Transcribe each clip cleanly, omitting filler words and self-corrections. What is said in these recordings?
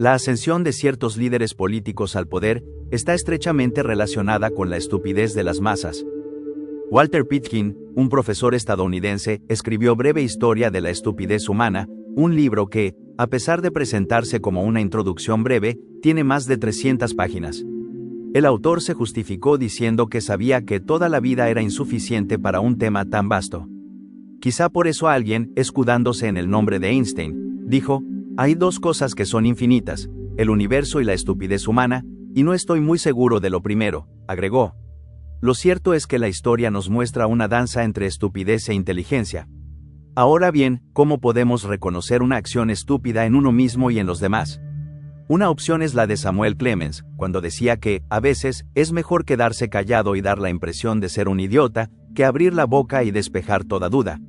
La ascensión de ciertos líderes políticos al poder está estrechamente relacionada con la estupidez de las masas. Walter Pitkin, un profesor estadounidense, escribió Breve Historia de la Estupidez Humana, un libro que, a pesar de presentarse como una introducción breve, tiene más de 300 páginas. El autor se justificó diciendo que sabía que toda la vida era insuficiente para un tema tan vasto. Quizá por eso alguien, escudándose en el nombre de Einstein, dijo: hay dos cosas que son infinitas, el universo y la estupidez humana, y no estoy muy seguro de lo primero, agregó. Lo cierto es que la historia nos muestra una danza entre estupidez e inteligencia. Ahora bien, ¿cómo podemos reconocer una acción estúpida en uno mismo y en los demás? Una opción es la de Samuel Clemens, cuando decía que, a veces, es mejor quedarse callado y dar la impresión de ser un idiota, que abrir la boca y despejar toda duda.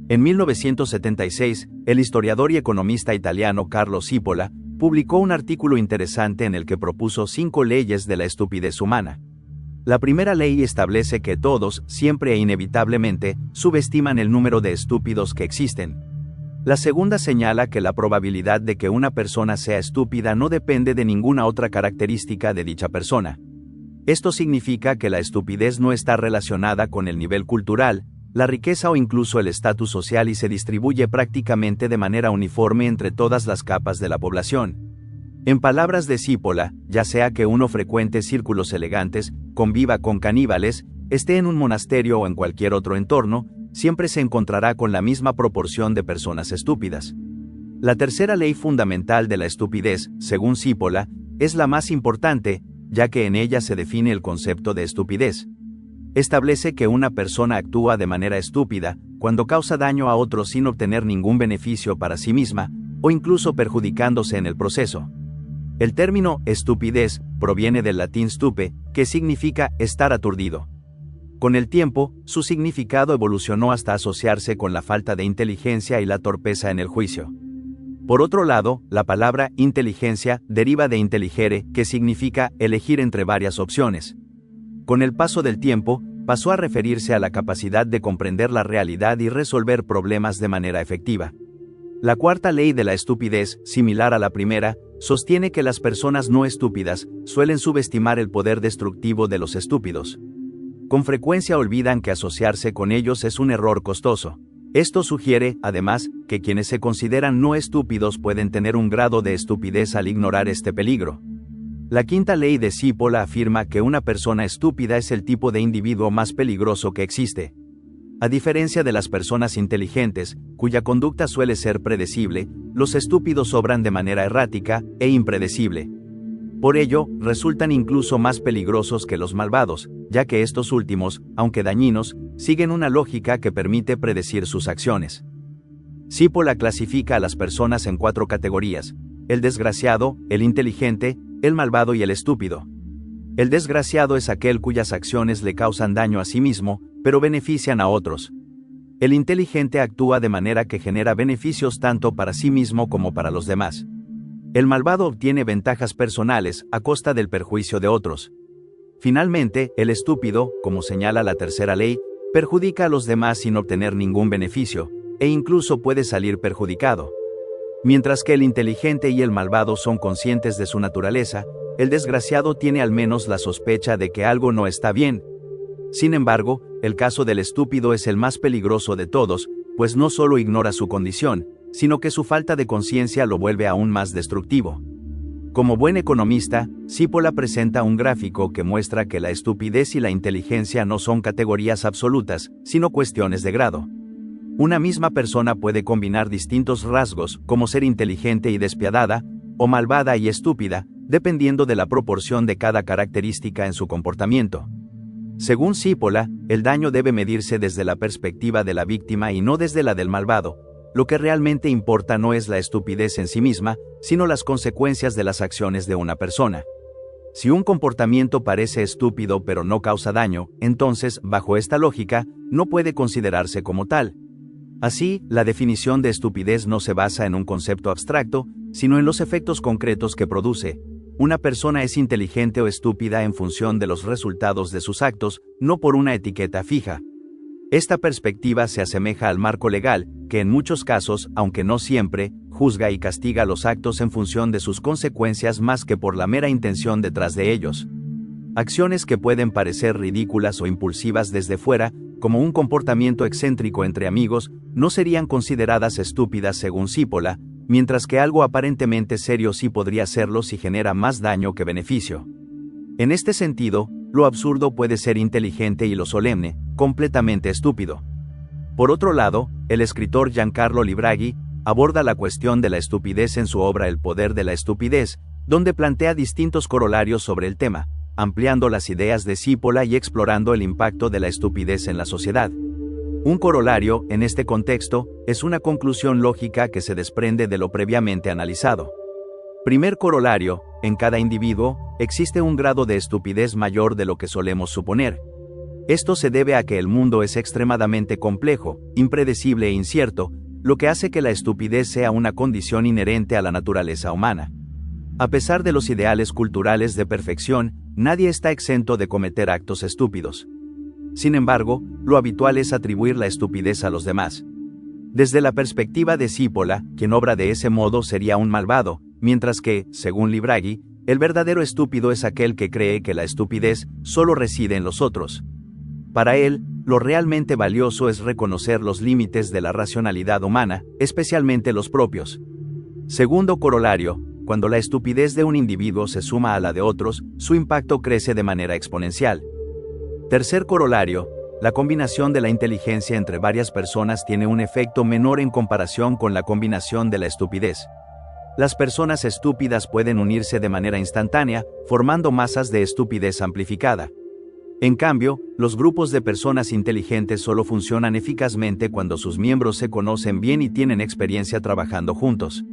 En 1976, el historiador y economista italiano Carlo Cipolla publicó un artículo interesante en el que propuso 5 leyes de la estupidez humana. La primera ley establece que todos, siempre e inevitablemente, subestiman el número de estúpidos que existen. La segunda señala que la probabilidad de que una persona sea estúpida no depende de ninguna otra característica de dicha persona. Esto significa que la estupidez no está relacionada con el nivel cultural, la riqueza o incluso el estatus social y se distribuye prácticamente de manera uniforme entre todas las capas de la población. En palabras de Cipolla, ya sea que uno frecuente círculos elegantes, conviva con caníbales, esté en un monasterio o en cualquier otro entorno, siempre se encontrará con la misma proporción de personas estúpidas. La tercera ley fundamental de la estupidez, según Cipolla, es la más importante, ya que en ella se define el concepto de estupidez. Establece que una persona actúa de manera estúpida cuando causa daño a otros sin obtener ningún beneficio para sí misma, o incluso perjudicándose en el proceso. El término estupidez proviene del latín stupe, que significa estar aturdido. Con el tiempo, su significado evolucionó hasta asociarse con la falta de inteligencia y la torpeza en el juicio. Por otro lado, la palabra inteligencia deriva de intelligere, que significa elegir entre varias opciones. Con el paso del tiempo, pasó a referirse a la capacidad de comprender la realidad y resolver problemas de manera efectiva. La cuarta ley de la estupidez, similar a la primera, sostiene que las personas no estúpidas suelen subestimar el poder destructivo de los estúpidos. Con frecuencia olvidan que asociarse con ellos es un error costoso. Esto sugiere, además, que quienes se consideran no estúpidos pueden tener un grado de estupidez al ignorar este peligro. La quinta ley de Cipolla afirma que una persona estúpida es el tipo de individuo más peligroso que existe. A diferencia de las personas inteligentes, cuya conducta suele ser predecible, los estúpidos obran de manera errática e impredecible. Por ello, resultan incluso más peligrosos que los malvados, ya que estos últimos, aunque dañinos, siguen una lógica que permite predecir sus acciones. Cipolla clasifica a las personas en 4 categorías: el desgraciado, el inteligente, el malvado y el estúpido. El desgraciado es aquel cuyas acciones le causan daño a sí mismo, pero benefician a otros. El inteligente actúa de manera que genera beneficios tanto para sí mismo como para los demás. El malvado obtiene ventajas personales a costa del perjuicio de otros. Finalmente, el estúpido, como señala la tercera ley, perjudica a los demás sin obtener ningún beneficio, e incluso puede salir perjudicado. Mientras que el inteligente y el malvado son conscientes de su naturaleza, el desgraciado tiene al menos la sospecha de que algo no está bien. Sin embargo, el caso del estúpido es el más peligroso de todos, pues no solo ignora su condición, sino que su falta de conciencia lo vuelve aún más destructivo. Como buen economista, Cipolla presenta un gráfico que muestra que la estupidez y la inteligencia no son categorías absolutas, sino cuestiones de grado. Una misma persona puede combinar distintos rasgos, como ser inteligente y despiadada, o malvada y estúpida, dependiendo de la proporción de cada característica en su comportamiento. Según Cipolla, el daño debe medirse desde la perspectiva de la víctima y no desde la del malvado. Lo que realmente importa no es la estupidez en sí misma, sino las consecuencias de las acciones de una persona. Si un comportamiento parece estúpido pero no causa daño, entonces, bajo esta lógica, no puede considerarse como tal. Así, la definición de estupidez no se basa en un concepto abstracto, sino en los efectos concretos que produce. Una persona es inteligente o estúpida en función de los resultados de sus actos, no por una etiqueta fija. Esta perspectiva se asemeja al marco legal, que en muchos casos, aunque no siempre, juzga y castiga los actos en función de sus consecuencias más que por la mera intención detrás de ellos. Acciones que pueden parecer ridículas o impulsivas desde fuera, como un comportamiento excéntrico entre amigos, no serían consideradas estúpidas según Cípola, mientras que algo aparentemente serio sí podría serlo si genera más daño que beneficio. En este sentido, lo absurdo puede ser inteligente y lo solemne, completamente estúpido. Por otro lado, el escritor Giancarlo Libraghi aborda la cuestión de la estupidez en su obra El poder de la estupidez, donde plantea distintos corolarios sobre el tema, ampliando las ideas de Cípola y explorando el impacto de la estupidez en la sociedad. Un corolario, en este contexto, es una conclusión lógica que se desprende de lo previamente analizado. Primer corolario: en cada individuo existe un grado de estupidez mayor de lo que solemos suponer. Esto se debe a que el mundo es extremadamente complejo, impredecible e incierto, lo que hace que la estupidez sea una condición inherente a la naturaleza humana. A pesar de los ideales culturales de perfección, nadie está exento de cometer actos estúpidos. Sin embargo, lo habitual es atribuir la estupidez a los demás. Desde la perspectiva de Cípola, quien obra de ese modo sería un malvado, mientras que, según Libraghi, el verdadero estúpido es aquel que cree que la estupidez solo reside en los otros. Para él, lo realmente valioso es reconocer los límites de la racionalidad humana, especialmente los propios. Segundo corolario: cuando la estupidez de un individuo se suma a la de otros, su impacto crece de manera exponencial. Tercer corolario: la combinación de la inteligencia entre varias personas tiene un efecto menor en comparación con la combinación de la estupidez. Las personas estúpidas pueden unirse de manera instantánea, formando masas de estupidez amplificada. En cambio, los grupos de personas inteligentes solo funcionan eficazmente cuando sus miembros se conocen bien y tienen experiencia trabajando juntos.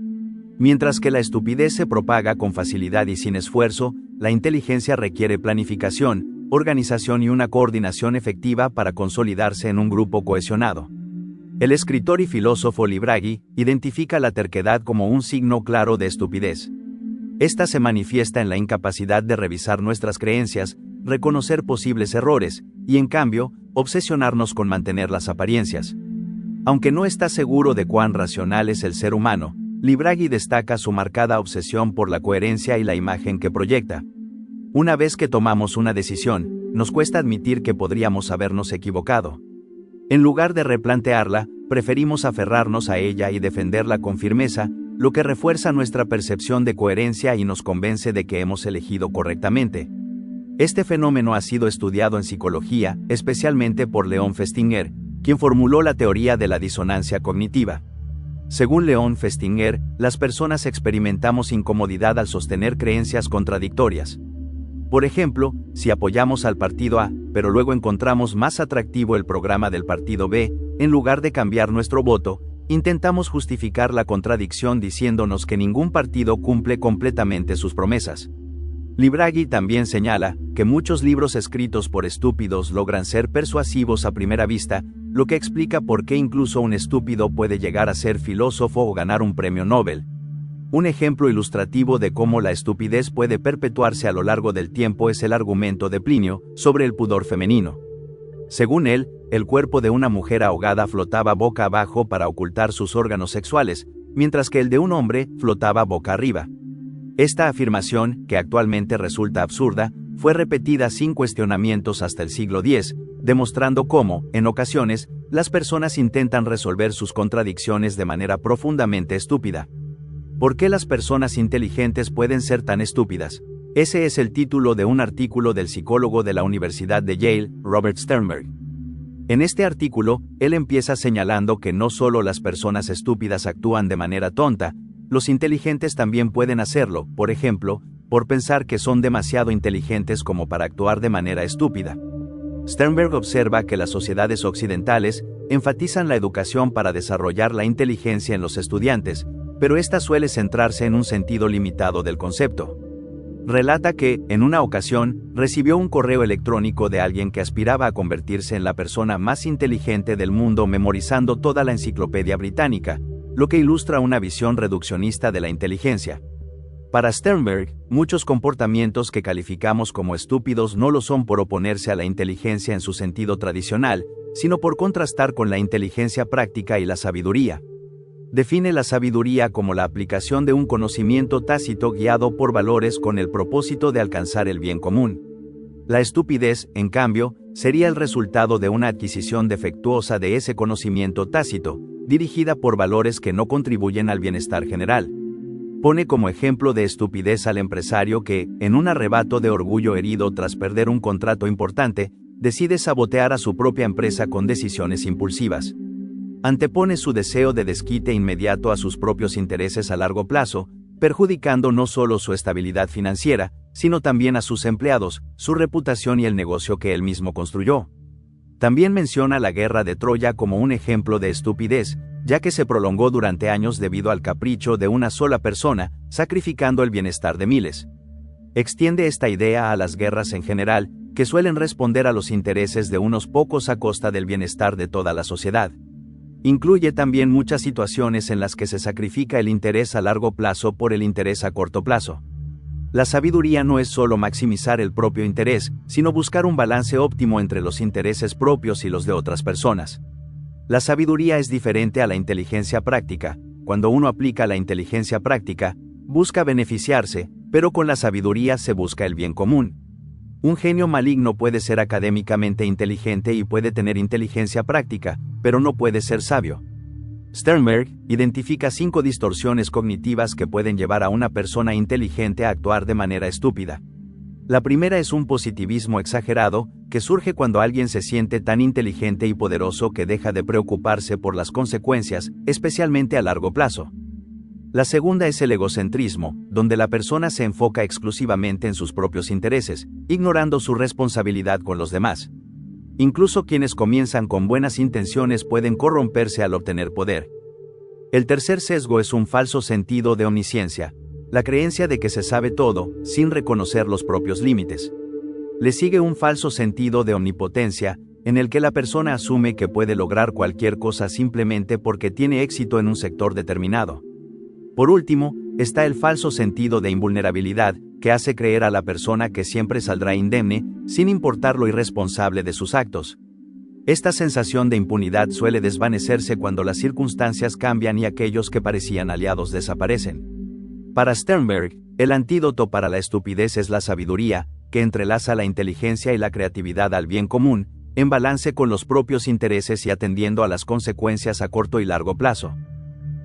Mientras que la estupidez se propaga con facilidad y sin esfuerzo, la inteligencia requiere planificación, organización y una coordinación efectiva para consolidarse en un grupo cohesionado. El escritor y filósofo Libraghi identifica la terquedad como un signo claro de estupidez. Esta se manifiesta en la incapacidad de revisar nuestras creencias, reconocer posibles errores, y en cambio, obsesionarnos con mantener las apariencias. Aunque no está seguro de cuán racional es el ser humano, Libraghi destaca su marcada obsesión por la coherencia y la imagen que proyecta. Una vez que tomamos una decisión, nos cuesta admitir que podríamos habernos equivocado. En lugar de replantearla, preferimos aferrarnos a ella y defenderla con firmeza, lo que refuerza nuestra percepción de coherencia y nos convence de que hemos elegido correctamente. Este fenómeno ha sido estudiado en psicología, especialmente por Leon Festinger, quien formuló la teoría de la disonancia cognitiva. Según Leon Festinger, las personas experimentamos incomodidad al sostener creencias contradictorias. Por ejemplo, si apoyamos al partido A, pero luego encontramos más atractivo el programa del partido B, en lugar de cambiar nuestro voto, intentamos justificar la contradicción diciéndonos que ningún partido cumple completamente sus promesas. Libraghi también señala que muchos libros escritos por estúpidos logran ser persuasivos a primera vista, lo que explica por qué incluso un estúpido puede llegar a ser filósofo o ganar un premio Nobel. Un ejemplo ilustrativo de cómo la estupidez puede perpetuarse a lo largo del tiempo es el argumento de Plinio sobre el pudor femenino. Según él, el cuerpo de una mujer ahogada flotaba boca abajo para ocultar sus órganos sexuales, mientras que el de un hombre flotaba boca arriba. Esta afirmación, que actualmente resulta absurda, fue repetida sin cuestionamientos hasta el siglo X, demostrando cómo, en ocasiones, las personas intentan resolver sus contradicciones de manera profundamente estúpida. ¿Por qué las personas inteligentes pueden ser tan estúpidas? Ese es el título de un artículo del psicólogo de la Universidad de Yale, Robert Sternberg. En este artículo, él empieza señalando que no solo las personas estúpidas actúan de manera tonta, los inteligentes también pueden hacerlo, por ejemplo, por pensar que son demasiado inteligentes como para actuar de manera estúpida. Sternberg observa que las sociedades occidentales enfatizan la educación para desarrollar la inteligencia en los estudiantes, pero esta suele centrarse en un sentido limitado del concepto. Relata que, en una ocasión, recibió un correo electrónico de alguien que aspiraba a convertirse en la persona más inteligente del mundo memorizando toda la enciclopedia británica, lo que ilustra una visión reduccionista de la inteligencia. Para Sternberg, muchos comportamientos que calificamos como estúpidos no lo son por oponerse a la inteligencia en su sentido tradicional, sino por contrastar con la inteligencia práctica y la sabiduría. define la sabiduría como la aplicación de un conocimiento tácito guiado por valores con el propósito de alcanzar el bien común. La estupidez, en cambio, sería el resultado de una adquisición defectuosa de ese conocimiento tácito, dirigida por valores que no contribuyen al bienestar general. Pone como ejemplo de estupidez al empresario que, en un arrebato de orgullo herido tras perder un contrato importante, decide sabotear a su propia empresa con decisiones impulsivas. Antepone su deseo de desquite inmediato a sus propios intereses a largo plazo, perjudicando no solo su estabilidad financiera, sino también a sus empleados, su reputación y el negocio que él mismo construyó. También menciona la guerra de Troya como un ejemplo de estupidez, ya que se prolongó durante años debido al capricho de una sola persona, sacrificando el bienestar de miles. Extiende esta idea a las guerras en general, que suelen responder a los intereses de unos pocos a costa del bienestar de toda la sociedad. Incluye también muchas situaciones en las que se sacrifica el interés a largo plazo por el interés a corto plazo. La sabiduría no es solo maximizar el propio interés, sino buscar un balance óptimo entre los intereses propios y los de otras personas. La sabiduría es diferente a la inteligencia práctica. Cuando uno aplica la inteligencia práctica, busca beneficiarse, pero con la sabiduría se busca el bien común. Un genio maligno puede ser académicamente inteligente y puede tener inteligencia práctica, pero no puede ser sabio. Sternberg identifica 5 distorsiones cognitivas que pueden llevar a una persona inteligente a actuar de manera estúpida. La primera es un positivismo exagerado, que surge cuando alguien se siente tan inteligente y poderoso que deja de preocuparse por las consecuencias, especialmente a largo plazo. La segunda es el egocentrismo, donde la persona se enfoca exclusivamente en sus propios intereses, ignorando su responsabilidad con los demás. Incluso quienes comienzan con buenas intenciones pueden corromperse al obtener poder. El tercer sesgo es un falso sentido de omnisciencia, la creencia de que se sabe todo, sin reconocer los propios límites. Le sigue un falso sentido de omnipotencia, en el que la persona asume que puede lograr cualquier cosa simplemente porque tiene éxito en un sector determinado. Por último, está el falso sentido de invulnerabilidad, que hace creer a la persona que siempre saldrá indemne, sin importar lo irresponsable de sus actos. Esta sensación de impunidad suele desvanecerse cuando las circunstancias cambian y aquellos que parecían aliados desaparecen. Para Sternberg, el antídoto para la estupidez es la sabiduría, que entrelaza la inteligencia y la creatividad al bien común, en balance con los propios intereses y atendiendo a las consecuencias a corto y largo plazo.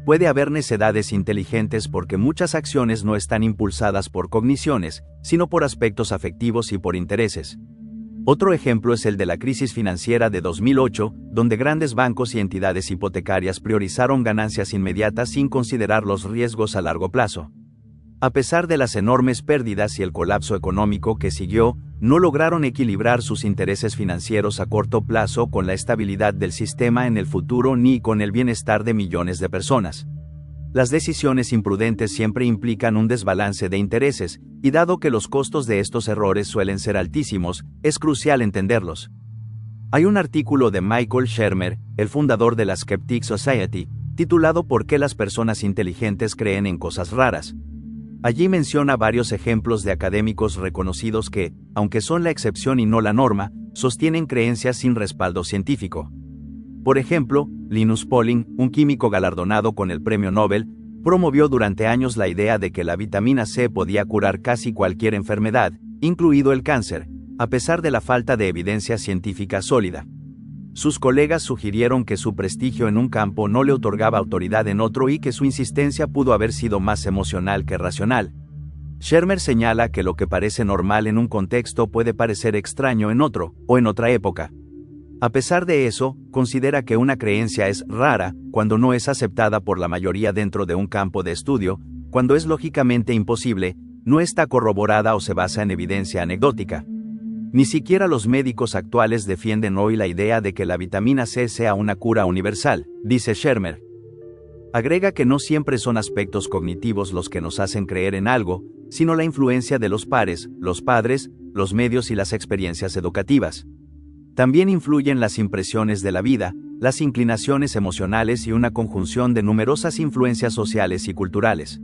Puede haber necedades inteligentes porque muchas acciones no están impulsadas por cogniciones, sino por aspectos afectivos y por intereses. Otro ejemplo es el de la crisis financiera de 2008, donde grandes bancos y entidades hipotecarias priorizaron ganancias inmediatas sin considerar los riesgos a largo plazo. A pesar de las enormes pérdidas y el colapso económico que siguió, no lograron equilibrar sus intereses financieros a corto plazo con la estabilidad del sistema en el futuro ni con el bienestar de millones de personas. Las decisiones imprudentes siempre implican un desbalance de intereses, y dado que los costos de estos errores suelen ser altísimos, es crucial entenderlos. Hay un artículo de Michael Shermer, el fundador de la Skeptic Society, titulado ¿Por qué las personas inteligentes creen en cosas raras? Allí menciona varios ejemplos de académicos reconocidos que, aunque son la excepción y no la norma, sostienen creencias sin respaldo científico. Por ejemplo, Linus Pauling, un químico galardonado con el Premio Nobel, promovió durante años la idea de que la vitamina C podía curar casi cualquier enfermedad, incluido el cáncer, a pesar de la falta de evidencia científica sólida. Sus colegas sugirieron que su prestigio en un campo no le otorgaba autoridad en otro y que su insistencia pudo haber sido más emocional que racional. Shermer señala que lo que parece normal en un contexto puede parecer extraño en otro, o en otra época. A pesar de eso, considera que una creencia es rara cuando no es aceptada por la mayoría dentro de un campo de estudio, cuando es lógicamente imposible, no está corroborada o se basa en evidencia anecdótica. Ni siquiera los médicos actuales defienden hoy la idea de que la vitamina C sea una cura universal, dice Shermer. Agrega que no siempre son aspectos cognitivos los que nos hacen creer en algo, sino la influencia de los pares, los padres, los medios y las experiencias educativas. También influyen las impresiones de la vida, las inclinaciones emocionales y una conjunción de numerosas influencias sociales y culturales.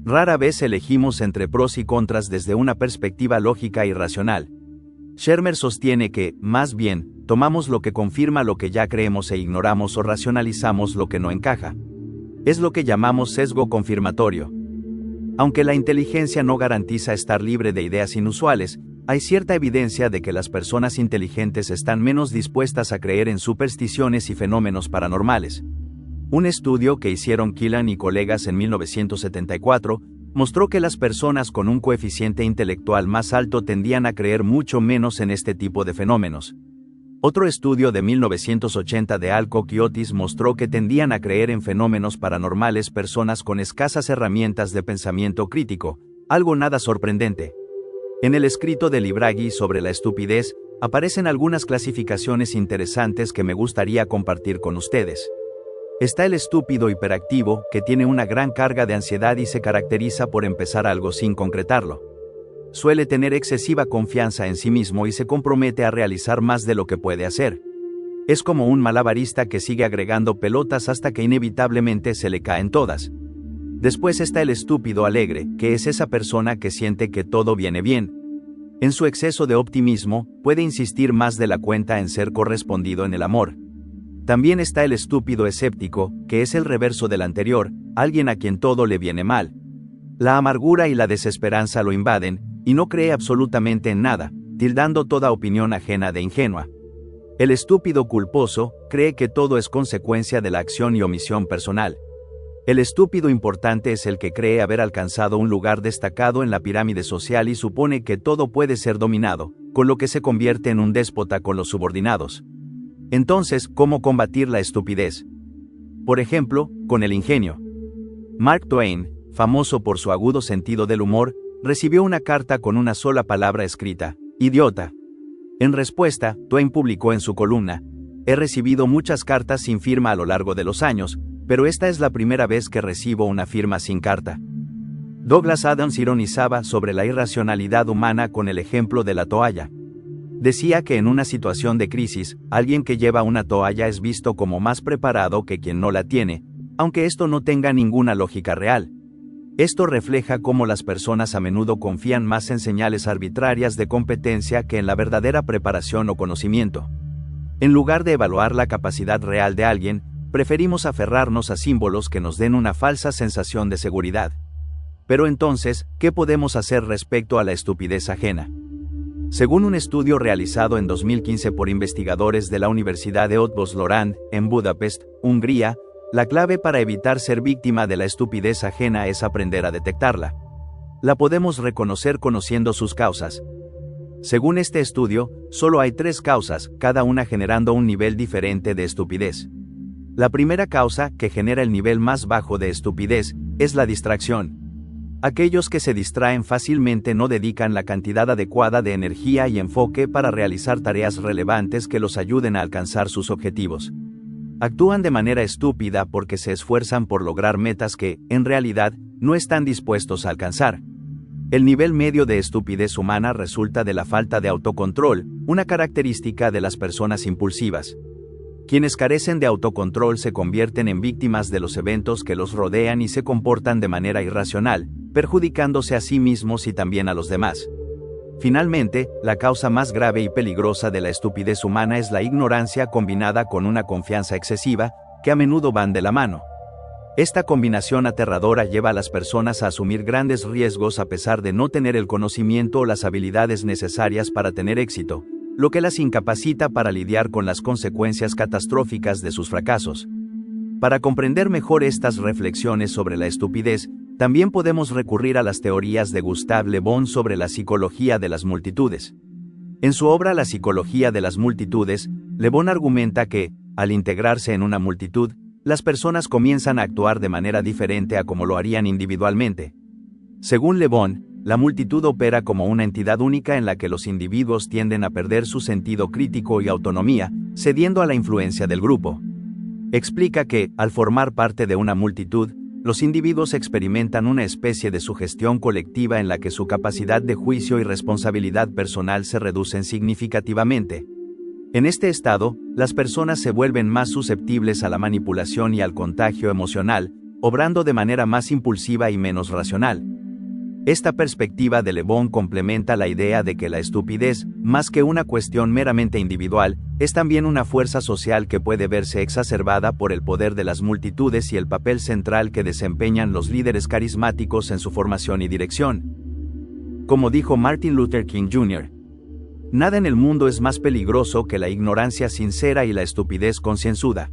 Rara vez elegimos entre pros y contras desde una perspectiva lógica y racional. Shermer sostiene que, más bien, tomamos lo que confirma lo que ya creemos e ignoramos o racionalizamos lo que no encaja. Es lo que llamamos sesgo confirmatorio. Aunque la inteligencia no garantiza estar libre de ideas inusuales, hay cierta evidencia de que las personas inteligentes están menos dispuestas a creer en supersticiones y fenómenos paranormales. Un estudio que hicieron Killian y colegas en 1974 mostró que las personas con un coeficiente intelectual más alto tendían a creer mucho menos en este tipo de fenómenos. Otro estudio de 1980 de Alcock y Otis mostró que tendían a creer en fenómenos paranormales personas con escasas herramientas de pensamiento crítico, algo nada sorprendente. En el escrito de Libraghi sobre la estupidez, aparecen algunas clasificaciones interesantes que me gustaría compartir con ustedes. Está el estúpido hiperactivo, que tiene una gran carga de ansiedad y se caracteriza por empezar algo sin concretarlo. Suele tener excesiva confianza en sí mismo y se compromete a realizar más de lo que puede hacer. Es como un malabarista que sigue agregando pelotas hasta que inevitablemente se le caen todas. Después está el estúpido alegre, que es esa persona que siente que todo viene bien. En su exceso de optimismo, puede insistir más de la cuenta en ser correspondido en el amor. También está el estúpido escéptico, que es el reverso del anterior, alguien a quien todo le viene mal. La amargura y la desesperanza lo invaden, y no cree absolutamente en nada, tildando toda opinión ajena de ingenua. El estúpido culposo cree que todo es consecuencia de la acción y omisión personal. El estúpido importante es el que cree haber alcanzado un lugar destacado en la pirámide social y supone que todo puede ser dominado, con lo que se convierte en un déspota con los subordinados. Entonces, ¿cómo combatir la estupidez? Por ejemplo, con el ingenio. Mark Twain, famoso por su agudo sentido del humor, recibió una carta con una sola palabra escrita: idiota. En respuesta, Twain publicó en su columna: he recibido muchas cartas sin firma a lo largo de los años, pero esta es la primera vez que recibo una firma sin carta. Douglas Adams ironizaba sobre la irracionalidad humana con el ejemplo de la toalla. Decía que en una situación de crisis, alguien que lleva una toalla es visto como más preparado que quien no la tiene, aunque esto no tenga ninguna lógica real. Esto refleja cómo las personas a menudo confían más en señales arbitrarias de competencia que en la verdadera preparación o conocimiento. En lugar de evaluar la capacidad real de alguien, preferimos aferrarnos a símbolos que nos den una falsa sensación de seguridad. Pero entonces, ¿qué podemos hacer respecto a la estupidez ajena? Según un estudio realizado en 2015 por investigadores de la Universidad de Eötvös-Loránd, en Budapest, Hungría, la clave para evitar ser víctima de la estupidez ajena es aprender a detectarla. La podemos reconocer conociendo sus causas. Según este estudio, solo hay 3 causas, cada una generando un nivel diferente de estupidez. La primera causa, que genera el nivel más bajo de estupidez, es la distracción. Aquellos que se distraen fácilmente no dedican la cantidad adecuada de energía y enfoque para realizar tareas relevantes que los ayuden a alcanzar sus objetivos. Actúan de manera estúpida porque se esfuerzan por lograr metas que, en realidad, no están dispuestos a alcanzar. El nivel medio de estupidez humana resulta de la falta de autocontrol, una característica de las personas impulsivas. Quienes carecen de autocontrol se convierten en víctimas de los eventos que los rodean y se comportan de manera irracional, perjudicándose a sí mismos y también a los demás. Finalmente, la causa más grave y peligrosa de la estupidez humana es la ignorancia combinada con una confianza excesiva, que a menudo van de la mano. Esta combinación aterradora lleva a las personas a asumir grandes riesgos a pesar de no tener el conocimiento o las habilidades necesarias para tener éxito, lo que las incapacita para lidiar con las consecuencias catastróficas de sus fracasos. Para comprender mejor estas reflexiones sobre la estupidez, también podemos recurrir a las teorías de Gustave Le Bon sobre la psicología de las multitudes. En su obra La psicología de las multitudes, Le Bon argumenta que, al integrarse en una multitud, las personas comienzan a actuar de manera diferente a como lo harían individualmente. Según Le Bon, la multitud opera como una entidad única en la que los individuos tienden a perder su sentido crítico y autonomía, cediendo a la influencia del grupo. Explica que, al formar parte de una multitud, los individuos experimentan una especie de sugestión colectiva en la que su capacidad de juicio y responsabilidad personal se reducen significativamente. En este estado, las personas se vuelven más susceptibles a la manipulación y al contagio emocional, obrando de manera más impulsiva y menos racional. Esta perspectiva de Le Bon complementa la idea de que la estupidez, más que una cuestión meramente individual, es también una fuerza social que puede verse exacerbada por el poder de las multitudes y el papel central que desempeñan los líderes carismáticos en su formación y dirección. Como dijo Martin Luther King Jr., nada en el mundo es más peligroso que la ignorancia sincera y la estupidez concienzuda.